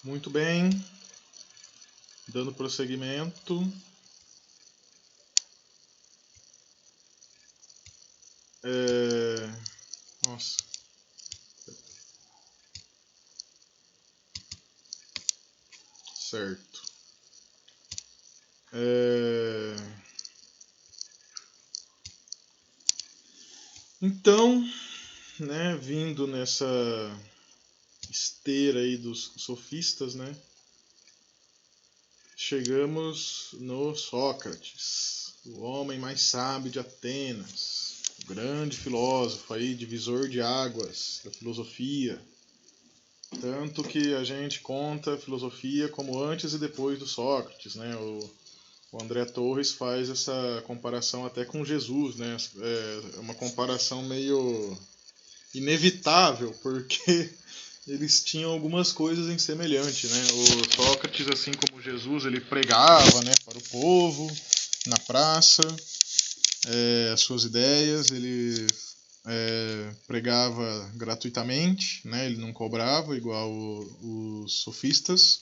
Muito bem, dando prosseguimento. Nossa. Certo. Então, né, vindo nessa esteira aí dos sofistas, né, chegamos no Sócrates, o homem mais sábio de Atenas, o grande filósofo aí, divisor de águas da filosofia. Tanto que a gente conta a filosofia como antes e depois do Sócrates, né? O André Torres faz essa comparação até com Jesus, né? É uma comparação meio inevitável, porque eles tinham algumas coisas em semelhante, né? O Sócrates, assim como Jesus, ele pregava, né, para o povo na praça as suas ideias, ele pregava gratuitamente, né? Ele não cobrava igual os sofistas.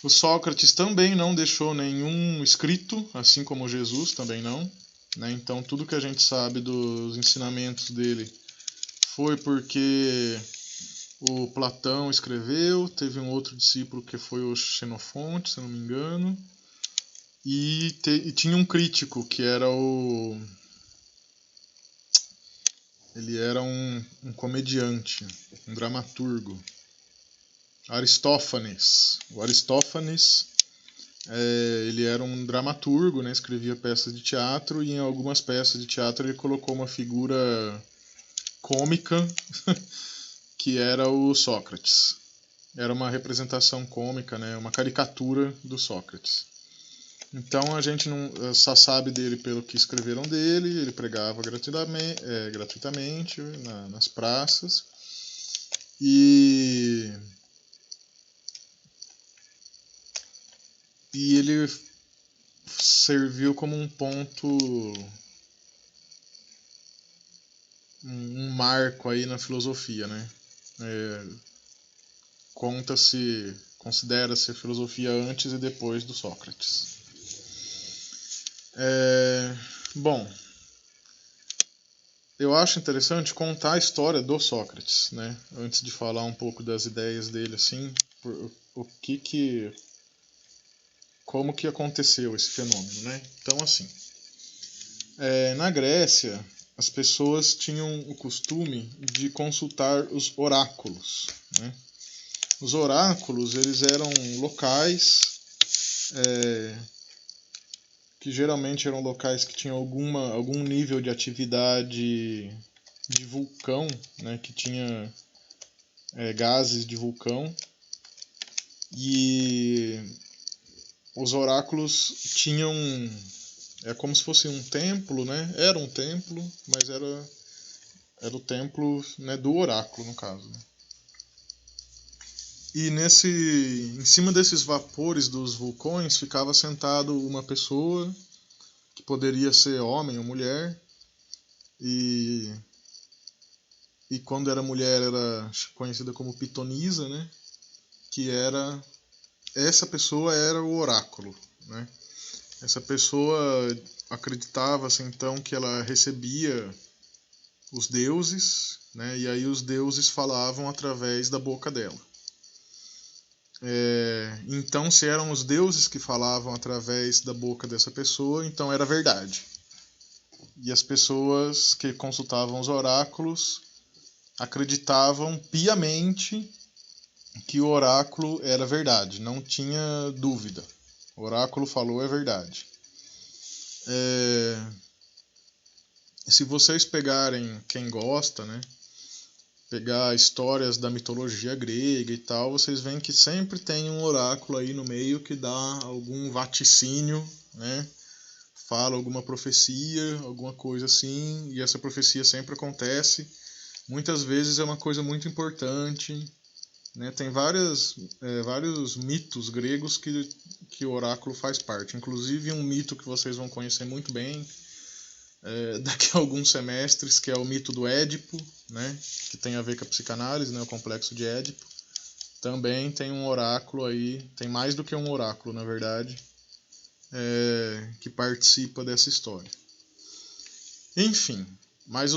O Sócrates também não deixou nenhum escrito, assim como Jesus também não, né? Então tudo que a gente sabe dos ensinamentos dele foi porque o Platão escreveu, teve um outro discípulo que foi o Xenofonte, se não me engano, e tinha um crítico que era ele era um comediante, um dramaturgo, Aristófanes. O Aristófanes ele era um dramaturgo, né? Escrevia peças de teatro e em algumas peças de teatro ele colocou uma figura cômica que era o Sócrates. Era uma representação cômica, né? Uma caricatura do Sócrates. Então a gente não só sabe dele pelo que escreveram dele. Ele pregava gratuitamente nas praças e ele serviu como um ponto, um marco aí na filosofia, né? Considera-se a filosofia antes e depois do Sócrates. Bom, eu acho interessante contar a história do Sócrates, né? Antes de falar um pouco das ideias dele, assim, como que aconteceu esse fenômeno, né? Então, assim, na Grécia, as pessoas tinham o costume de consultar os oráculos, né? Os oráculos, eles eram locais que geralmente eram locais que tinham algum nível de atividade de vulcão, né? Que tinha gases de vulcão. E os oráculos tinham como se fosse um templo, né? Era um templo, mas era o templo, né, do oráculo, no caso, né? E em cima desses vapores dos vulcões ficava sentado uma pessoa que poderia ser homem ou mulher, e quando era mulher era conhecida como pitonisa, né? Que era essa pessoa era o oráculo, né? Essa pessoa acreditava-se então que ela recebia os deuses, né? E aí os deuses falavam através da boca dela. Então, se eram os deuses que falavam através da boca dessa pessoa, então era verdade. E as pessoas que consultavam os oráculos acreditavam piamente que o oráculo era verdade, não tinha dúvida. O oráculo falou é verdade. Se vocês pegarem, quem gosta, né, pegar histórias da mitologia grega e tal, vocês veem que sempre tem um oráculo aí no meio que dá algum vaticínio, né? Fala alguma profecia, alguma coisa assim, e essa profecia sempre acontece. Muitas vezes é uma coisa muito importante, né? Tem vários mitos gregos que o oráculo faz parte. Inclusive um mito que vocês vão conhecer muito bem daqui a alguns semestres, que é o mito do Édipo, né? Que tem a ver com a psicanálise, né? O complexo de Édipo. também tem um oráculo aí, tem mais do que um oráculo, na verdade, que participa dessa história. Enfim, mas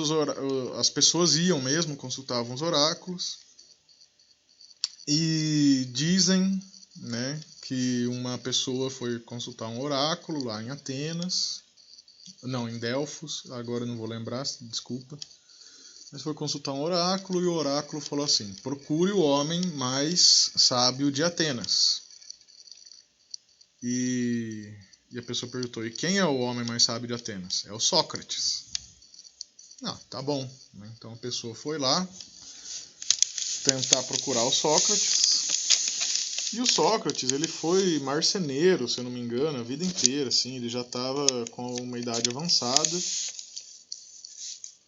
as pessoas iam mesmo, consultavam os oráculos, e dizem, né, que uma pessoa foi consultar um oráculo lá em Atenas, não, em Delfos, agora não vou lembrar, desculpa, mas foi consultar um oráculo e o oráculo falou assim: procure o homem mais sábio de Atenas. E a pessoa perguntou: e quem é o homem mais sábio de Atenas? É o Sócrates. Ah, tá bom. Então a pessoa foi lá tentar procurar o Sócrates. E o Sócrates, ele foi marceneiro, se eu não me engano, a vida inteira, assim, ele já estava com uma idade avançada.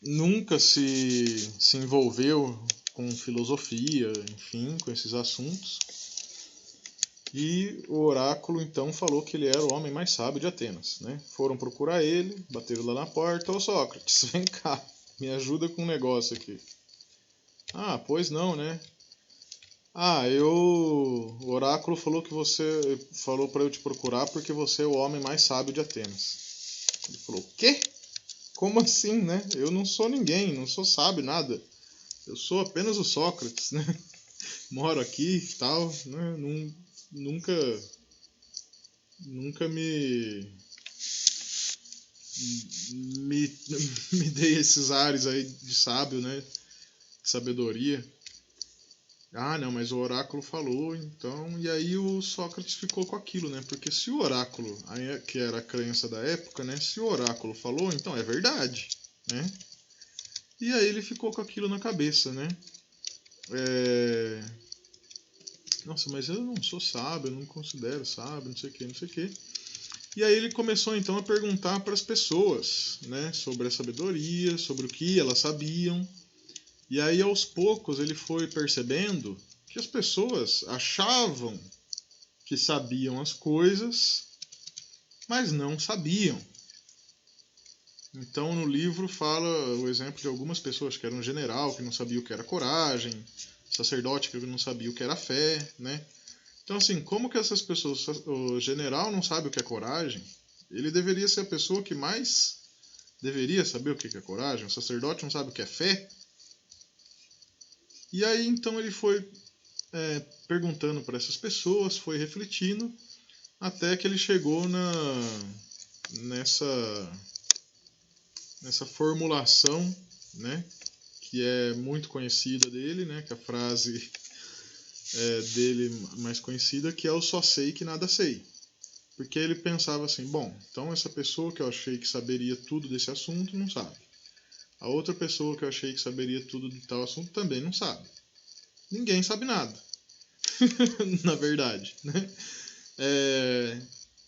Nunca se envolveu com filosofia, enfim, com esses assuntos. E o oráculo então falou que ele era o homem mais sábio de Atenas, né? Foram procurar ele, bateram lá na porta: ô Sócrates, vem cá, me ajuda com um negócio aqui. Ah, pois não, né? Ah, o oráculo falou que você falou para eu te procurar porque você é o homem mais sábio de Atenas. Ele falou: quê? Como assim, né? Eu não sou ninguém, não sou sábio, nada. Eu sou apenas o Sócrates, né? Moro aqui e tal, né? Nunca me dei esses ares aí de sábio, né? De sabedoria. Ah, não, mas o oráculo falou, então... E aí o Sócrates ficou com aquilo, né? Porque se o oráculo, que era a crença da época, né? Se o oráculo falou, então é verdade, né? E aí ele ficou com aquilo na cabeça, né? Nossa, mas eu não sou sábio, eu não me considero sábio, não sei o que, não sei o que. E aí ele começou então a perguntar para as pessoas, né? Sobre a sabedoria, sobre o que elas sabiam. E aí, aos poucos, ele foi percebendo que as pessoas achavam que sabiam as coisas, mas não sabiam. Então, no livro fala o exemplo de algumas pessoas, que era um general que não sabia o que era coragem, sacerdote que não sabia o que era fé, né? Então, assim, como que essas pessoas... O general não sabe o que é coragem, ele deveria ser a pessoa que mais deveria saber o que é coragem. O sacerdote não sabe o que é fé. E aí, então, ele foi perguntando para essas pessoas, foi refletindo, até que ele chegou nessa formulação, né, que é muito conhecida dele, né, que a frase dele mais conhecida, que é o só sei que nada sei. Porque ele pensava assim: bom, então essa pessoa que eu achei que saberia tudo desse assunto não sabe. A outra pessoa que eu achei que saberia tudo de tal assunto também não sabe. Ninguém sabe nada. Na verdade, né?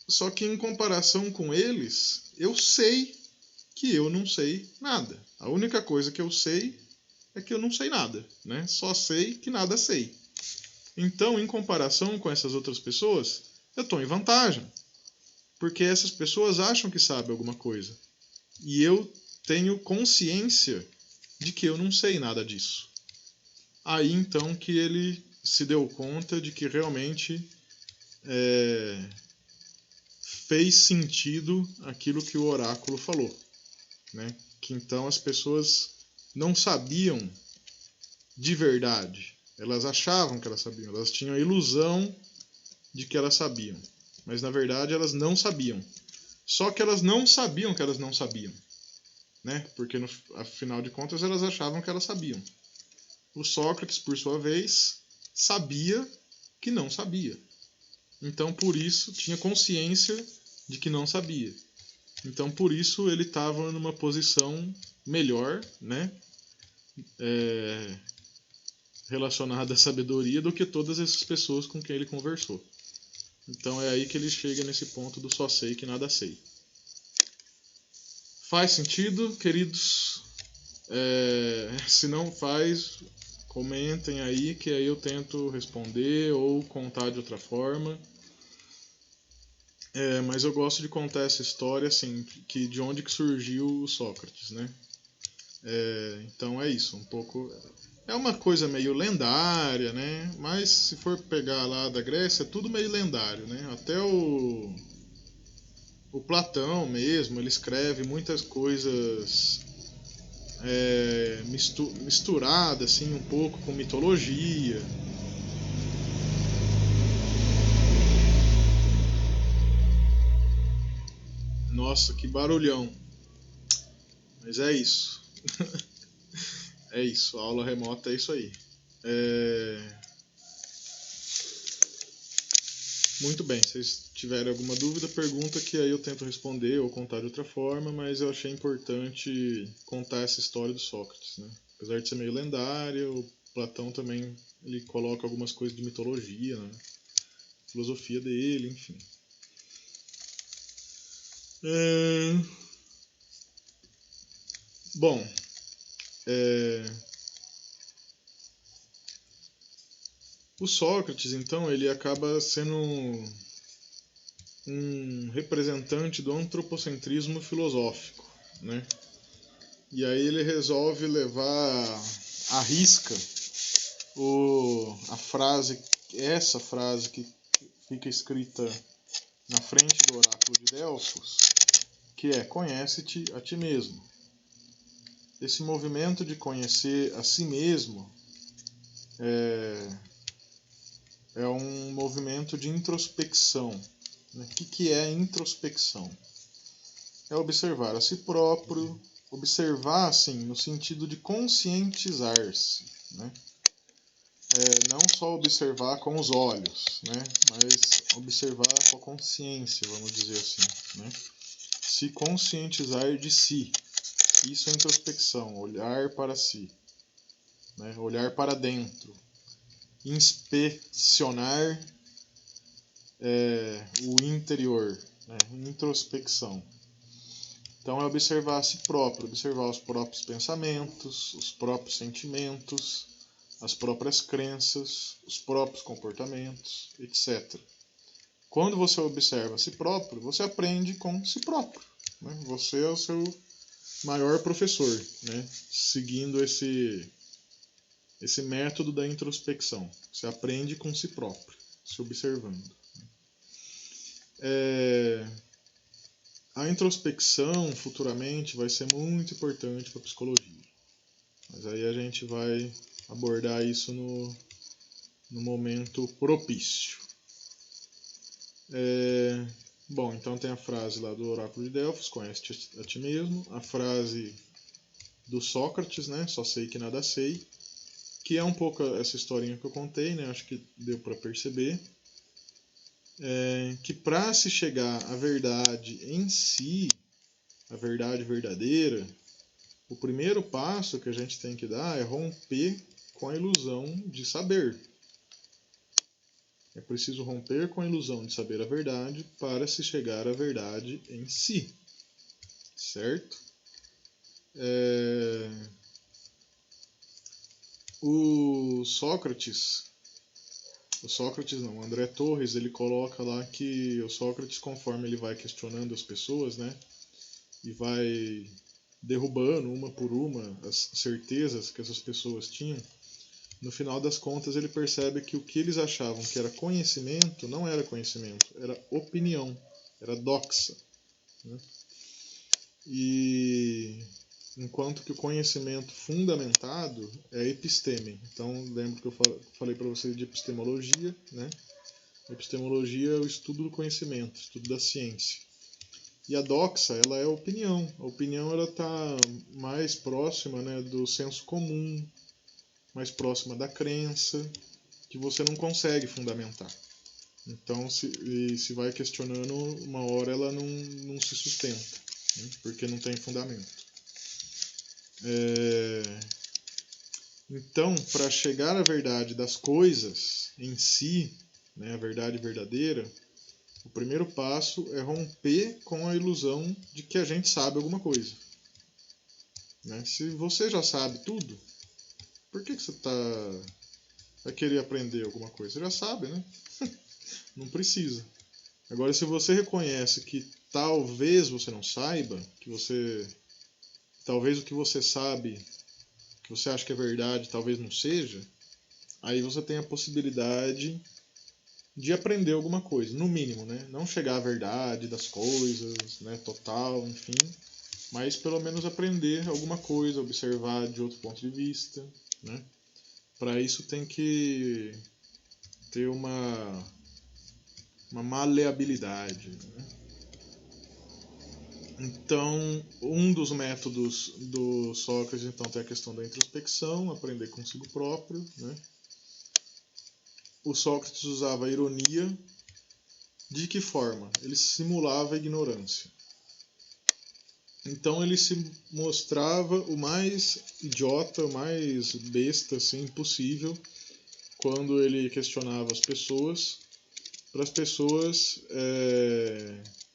Só que em comparação com eles, eu sei que eu não sei nada. A única coisa que eu sei é que eu não sei nada, né? Só sei que nada sei. Então, em comparação com essas outras pessoas, eu estou em vantagem. Porque essas pessoas acham que sabem alguma coisa. E eu tenho consciência de que eu não sei nada disso. Aí então que ele se deu conta de que realmente fez sentido aquilo que o oráculo falou, né? Que então as pessoas não sabiam de verdade. Elas achavam que elas sabiam, elas tinham a ilusão de que elas sabiam, mas na verdade elas não sabiam. Só que elas não sabiam que elas não sabiam, né? Porque no afinal de contas elas achavam que elas sabiam. O Sócrates, por sua vez, sabia que não sabia. Então, por isso, tinha consciência de que não sabia. Então, por isso, ele estava numa posição melhor, né? Relacionada à sabedoria do que todas essas pessoas com quem ele conversou. Então, é aí que ele chega nesse ponto do só sei que nada sei. Faz sentido, queridos? Se não faz, comentem aí que aí eu tento responder ou contar de outra forma. Mas eu gosto de contar essa história assim, que de onde que surgiu o Sócrates, né? Então é isso, um pouco. É uma coisa meio lendária, né? Mas se for pegar lá da Grécia, é tudo meio lendário, né? Até o Platão mesmo, ele escreve muitas coisas misturadas assim, um pouco com mitologia. Nossa, que barulhão. Mas é isso. É isso, a aula remota é isso aí. É... Muito bem, se vocês tiverem alguma dúvida, pergunta que aí eu tento responder ou contar de outra forma, mas eu achei importante contar essa história do Sócrates, né? Apesar de ser meio lendária, o Platão também ele coloca algumas coisas de mitologia, né? Filosofia dele, enfim. Bom, o Sócrates, então, ele acaba sendo um representante do antropocentrismo filosófico, né? E aí ele resolve levar à risca essa frase que fica escrita na frente do oráculo de Delfos, que é: conhece-te a ti mesmo. Esse movimento de conhecer a si mesmo é um movimento de introspecção. O que é introspecção? É observar a si próprio, observar assim, no sentido de conscientizar-se, né? Não só observar com os olhos, né? Mas observar com a consciência, vamos dizer assim, né? Se conscientizar de si. Isso é introspecção, olhar para si, né? Olhar para dentro, inspecionar o interior, né? Introspecção. Então é observar a si próprio, observar os próprios pensamentos, os próprios sentimentos, as próprias crenças, os próprios comportamentos, etc. Quando você observa a si próprio, você aprende com si próprio, né? Você é o seu maior professor, né? Seguindo esse método da introspecção. Você aprende com si próprio, se observando. A introspecção futuramente vai ser muito importante para a psicologia. Mas aí a gente vai abordar isso no momento propício. Bom, então tem a frase lá do oráculo de Delfos, conhece-te a ti mesmo. A frase do Sócrates, né? Só sei que nada sei. Que é um pouco essa historinha que eu contei, né? Acho que deu para perceber. Que para se chegar à verdade em si, a verdade verdadeira, o primeiro passo que a gente tem que dar é romper com a ilusão de saber. É preciso romper com a ilusão de saber a verdade para se chegar à verdade em si. Certo? O Sócrates não, o André Torres, ele coloca lá que o Sócrates, conforme ele vai questionando as pessoas, né, e vai derrubando uma por uma as certezas que essas pessoas tinham, no final das contas ele percebe que o que eles achavam que era conhecimento não era conhecimento, era opinião, era doxa, né? E enquanto que o conhecimento fundamentado é episteme. Então, lembro que eu falei para vocês de epistemologia, né? A epistemologia é o estudo do conhecimento, estudo da ciência. E a doxa, ela é a opinião. A opinião ela está mais próxima, né, do senso comum, mais próxima da crença, que você não consegue fundamentar. Então, se vai questionando, uma hora ela não se sustenta, né, porque não tem fundamento. Então, para chegar à verdade das coisas em si, né, a verdade verdadeira, o primeiro passo é romper com a ilusão de que a gente sabe alguma coisa. Né? Se você já sabe tudo, por que você vai querer aprender alguma coisa? Você já sabe, né? Não precisa. Agora, se você reconhece que talvez você não saiba, que você talvez o que você sabe, que você acha que é verdade, talvez não seja, aí você tem a possibilidade de aprender alguma coisa, no mínimo, né? Não chegar à verdade das coisas, né, total, enfim, mas pelo menos aprender alguma coisa, observar de outro ponto de vista, né? Para isso tem que ter uma maleabilidade, né? Então, um dos métodos do Sócrates então tem a questão da introspecção, aprender consigo próprio, né? O Sócrates usava a ironia. De que forma? Ele simulava a ignorância. Então ele se mostrava o mais idiota, o mais besta assim, possível quando ele questionava as pessoas, para as pessoas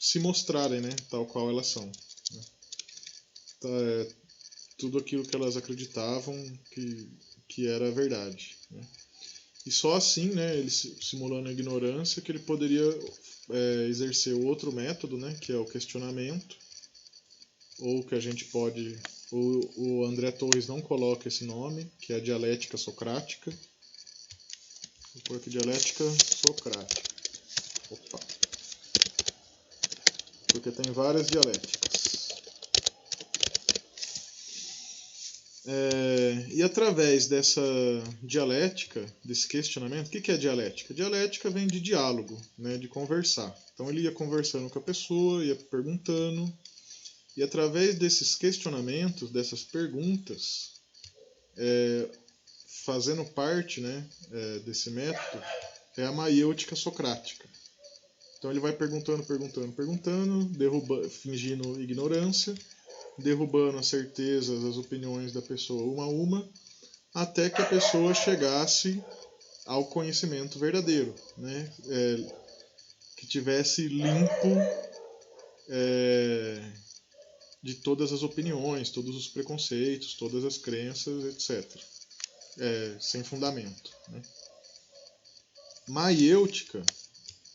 se mostrarem, né, tal qual elas são. Né? Tudo aquilo que elas acreditavam que era a verdade. Né? E só assim, né, ele simulando a ignorância, que ele poderia exercer o outro método, né, que é o questionamento, ou que a gente pode... O André Torres não coloca esse nome, que é a dialética socrática. Vou pôr aqui dialética socrática. Opa! Porque tem várias dialéticas. E através dessa dialética, desse questionamento, o que é dialética? Dialética vem de diálogo, né, de conversar. Então ele ia conversando com a pessoa, ia perguntando, e através desses questionamentos, dessas perguntas, fazendo parte, né, desse método, é a maiêutica socrática. Então ele vai perguntando, fingindo ignorância, derrubando as certezas, as opiniões da pessoa uma a uma, até que a pessoa chegasse ao conhecimento verdadeiro, né? Que tivesse limpo de todas as opiniões, todos os preconceitos, todas as crenças, etc. Sem fundamento. Né? Maiêutica,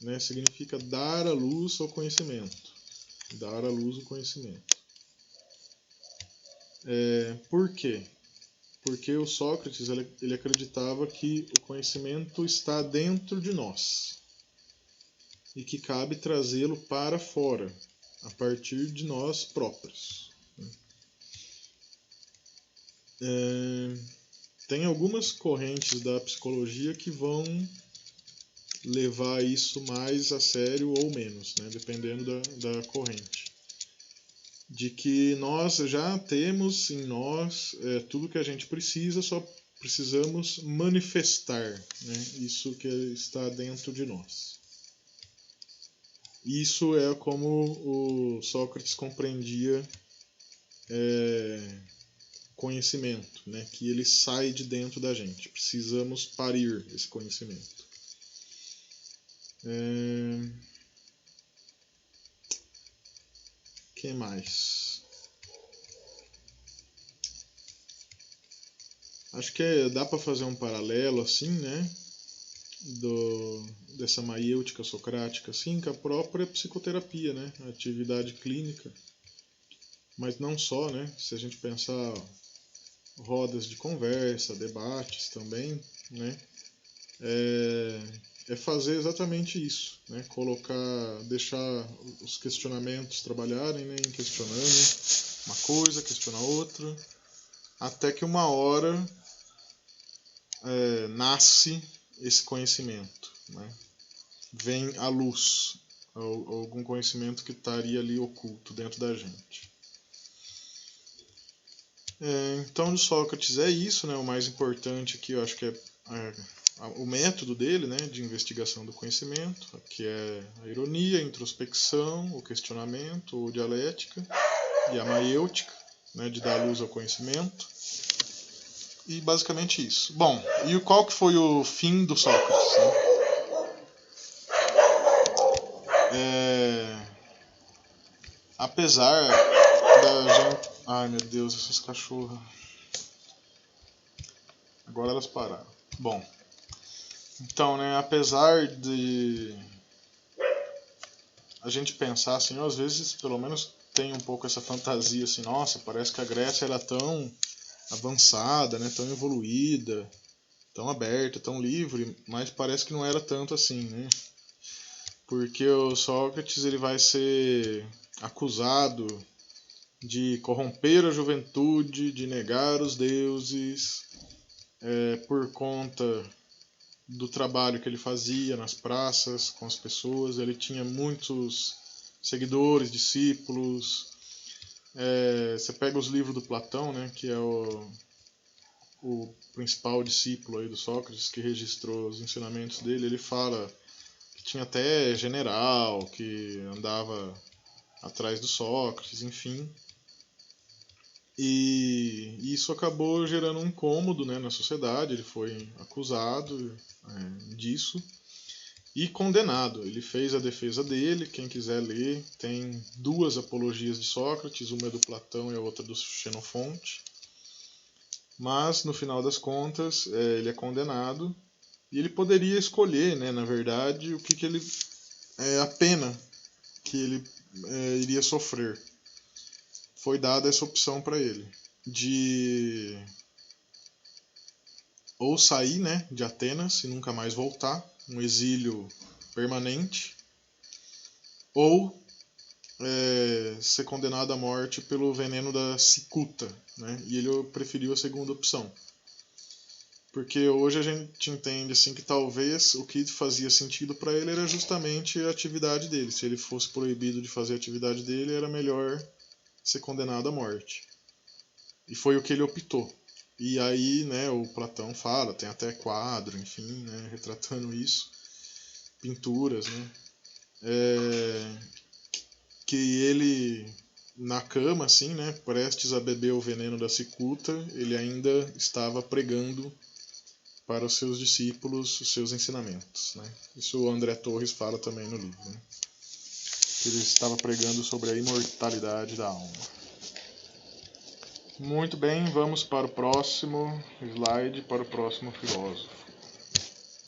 né, significa dar a luz ao conhecimento. Dar a luz ao conhecimento. Por quê? Porque o Sócrates ele acreditava que o conhecimento está dentro de nós e que cabe trazê-lo para fora, a partir de nós próprios. Tem algumas correntes da psicologia que vão levar isso mais a sério ou menos, né, dependendo da corrente. De que nós já temos em nós tudo que a gente precisa, só precisamos manifestar, né, isso que está dentro de nós. Isso é como o Sócrates compreendia conhecimento, né, que ele sai de dentro da gente. Precisamos parir esse conhecimento. Que mais? Acho que dá para fazer um paralelo assim, né, dessa maiêutica socrática, assim, com a própria psicoterapia, né, a atividade clínica. Mas não só, né, se a gente pensar rodas de conversa, debates também, né, é fazer exatamente isso, né, deixar os questionamentos trabalharem, né, em questionando uma coisa, questionar outra, até que uma hora nasce esse conhecimento, né, vem à luz algum conhecimento que estaria ali oculto dentro da gente. Então, de Sócrates é isso, né, o mais importante aqui, eu acho que o método dele, né, de investigação do conhecimento, que é a ironia, a introspecção, o questionamento, ou dialética, e a maiêutica, né, de dar luz ao conhecimento. E basicamente isso. Bom, e qual que foi o fim do Sócrates? Né? Apesar da gente... Ai meu Deus, essas cachorras. Agora elas pararam. Bom, então, né, apesar de a gente pensar assim, às vezes, pelo menos tem um pouco essa fantasia assim, nossa, parece que a Grécia era tão avançada, né, tão evoluída, tão aberta, tão livre, mas parece que não era tanto assim, né? Porque o Sócrates ele vai ser acusado de corromper a juventude, de negar os deuses, por conta do trabalho que ele fazia nas praças com as pessoas. Ele tinha muitos seguidores, discípulos. Você pega os livros do Platão, né, que é o principal discípulo aí do Sócrates, que registrou os ensinamentos dele. Ele fala que tinha até general que andava atrás do Sócrates, enfim. E isso acabou gerando um incômodo, né, na sociedade. Ele foi acusado disso e condenado. Ele fez a defesa dele. Quem quiser ler, tem 2 apologias de Sócrates, uma é do Platão e a outra do Xenofonte. Mas no final das contas ele é condenado e ele poderia escolher, né, na verdade, o que ele a pena que ele iria sofrer. Foi dada essa opção para ele de ou sair, né, de Atenas e nunca mais voltar, um exílio permanente, ou ser condenado à morte pelo veneno da cicuta, né? E ele preferiu a segunda opção. Porque hoje a gente entende assim que talvez o que fazia sentido para ele era justamente a atividade dele. Se ele fosse proibido de fazer a atividade dele, era melhor ser condenado à morte. E foi o que ele optou. E aí, né, o Platão fala, tem até quadro, enfim, né, retratando isso, pinturas, né, que ele, na cama, assim, né, prestes a beber o veneno da cicuta, ele ainda estava pregando para os seus discípulos os seus ensinamentos, né. Isso o André Torres fala também no livro, né, que ele estava pregando sobre a imortalidade da alma. Muito bem, vamos para o próximo slide, para o próximo filósofo.